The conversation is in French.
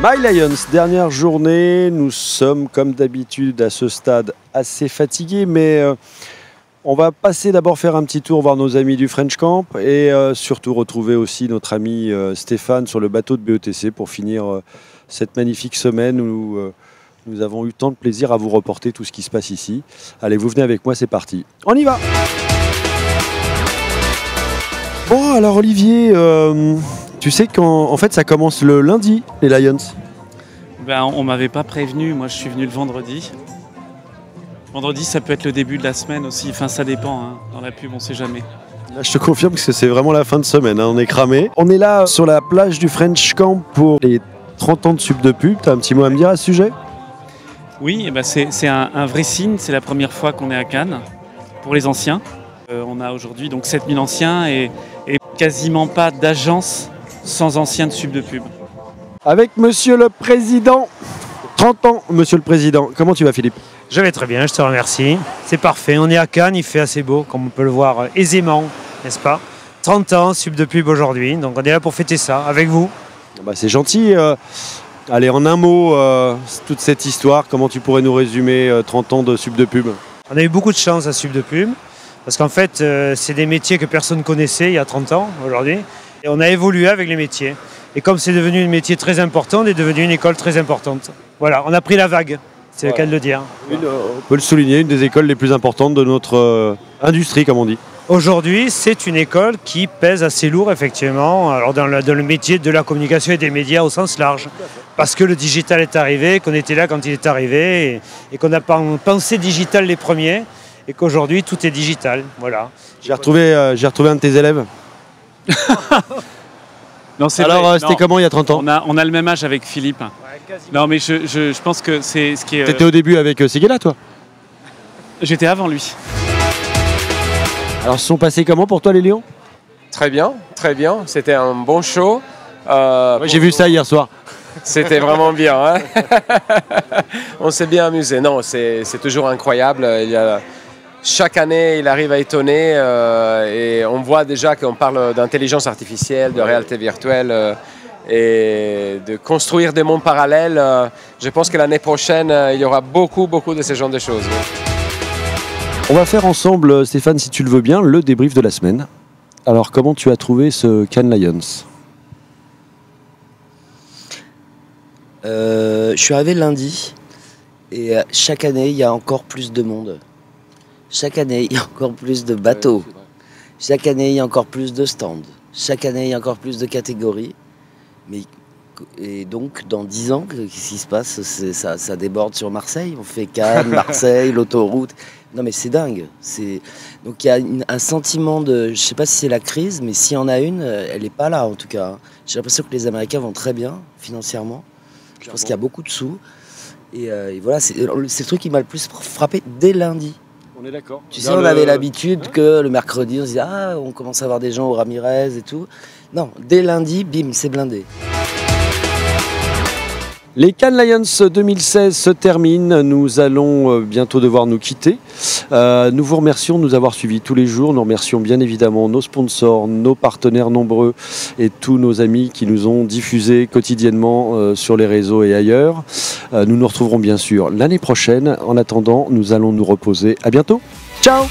My Lions, dernière journée, nous sommes comme d'habitude à ce stade assez fatigués, mais on va passer d'abord faire un petit tour voir nos amis du French Camp et surtout retrouver aussi notre ami Stéphane sur le bateau de BETC pour finir cette magnifique semaine où nous avons eu tant de plaisir à vous reporter tout ce qui se passe ici. Allez, vous venez avec moi, c'est parti. On y va! Bon, alors Olivier, tu sais qu'en fait ça commence le lundi, les Lions. Ben, on m'avait pas prévenu, moi je suis venu le vendredi. Vendredi ça peut être le début de la semaine aussi, enfin ça dépend, hein. Dans la pub on sait jamais. Là, je te confirme que c'est vraiment la fin de semaine, hein. On est cramé. On est là sur la plage du French Camp pour les 30 ans de Sub de Pub. Tu as un petit mot à me dire à ce sujet? Oui, ben c'est un vrai signe, c'est la première fois qu'on est à Cannes pour les anciens. On a aujourd'hui donc 7000 anciens et quasiment pas d'agence sans anciens de Sub de Pub. Avec Monsieur le Président, 30 ans, Monsieur le Président. Comment tu vas, Philippe? Je vais très bien, je te remercie. C'est parfait, on est à Cannes, il fait assez beau, comme on peut le voir aisément, n'est-ce pas? 30 ans, Sub de Pub aujourd'hui, donc on est là pour fêter ça, avec vous. Bah, c'est gentil. Allez, en un mot, toute cette histoire, comment tu pourrais nous résumer 30 ans de Sub de Pub? On a eu beaucoup de chance à Sub de Pub, parce qu'en fait, c'est des métiers que personne ne connaissait il y a 30 ans, aujourd'hui. Et on a évolué avec les métiers. Et comme c'est devenu un métier très important, on est devenu une école très importante. Voilà, on a pris la vague, c'est le cas de le dire. On peut le souligner, une des écoles les plus importantes de notre industrie, comme on dit. Aujourd'hui, c'est une école qui pèse assez lourd, effectivement, alors dans le métier de la communication et des médias au sens large. Parce que le digital est arrivé, qu'on était là quand il est arrivé, et qu'on a pensé digital les premiers, et qu'aujourd'hui, tout est digital. Voilà. J'ai retrouvé un de tes élèves. Non, alors, c'était comment il y a 30 ans? On a le même âge avec Philippe. Ouais, non, mais je pense que c'est ce qui est... T'étais au début avec Seguela, toi? J'étais avant lui. Alors, se sont passés comment pour toi, les Lions? Très bien, très bien. C'était un bon show. Ouais, j'ai vu ça hier soir. C'était vraiment bien. Hein. On s'est bien amusé. Non, c'est toujours incroyable. Chaque année, il arrive à étonner et on voit déjà qu'on parle d'intelligence artificielle, de réalité virtuelle et de construire des mondes parallèles. Je pense que l'année prochaine, il y aura beaucoup de ce genre de choses. On va faire ensemble, Stéphane, si tu le veux bien, le débrief de la semaine. Alors, comment tu as trouvé ce Cannes Lions? Je suis arrivé lundi et chaque année, il y a encore plus de monde. Chaque année, il y a encore plus de bateaux. Chaque année, il y a encore plus de stands. Chaque année, il y a encore plus de catégories. Et donc, dans 10 ans, qu'est-ce qui se passe? Ça déborde sur Marseille. On fait Cannes, Marseille, l'autoroute. Non, mais c'est dingue. Donc, il y a un sentiment de... Je ne sais pas si c'est la crise, mais s'il y en a une, elle n'est pas là, en tout cas. J'ai l'impression que les Américains vont très bien, financièrement. Je pense qu'il y a beaucoup de sous. Et voilà, c'est le truc qui m'a le plus frappé dès lundi. On est d'accord. Tu sais, on avait l'habitude que le mercredi, on se disait « Ah, on commence à avoir des gens au Ramirez et tout ». Non, dès lundi, bim, c'est blindé. Les Cannes Lions 2016 se terminent. Nous allons bientôt devoir nous quitter. Nous vous remercions de nous avoir suivis tous les jours. Nous remercions bien évidemment nos sponsors, nos partenaires nombreux et tous nos amis qui nous ont diffusés quotidiennement sur les réseaux et ailleurs. Nous nous retrouverons bien sûr l'année prochaine. En attendant, nous allons nous reposer. À bientôt. Ciao!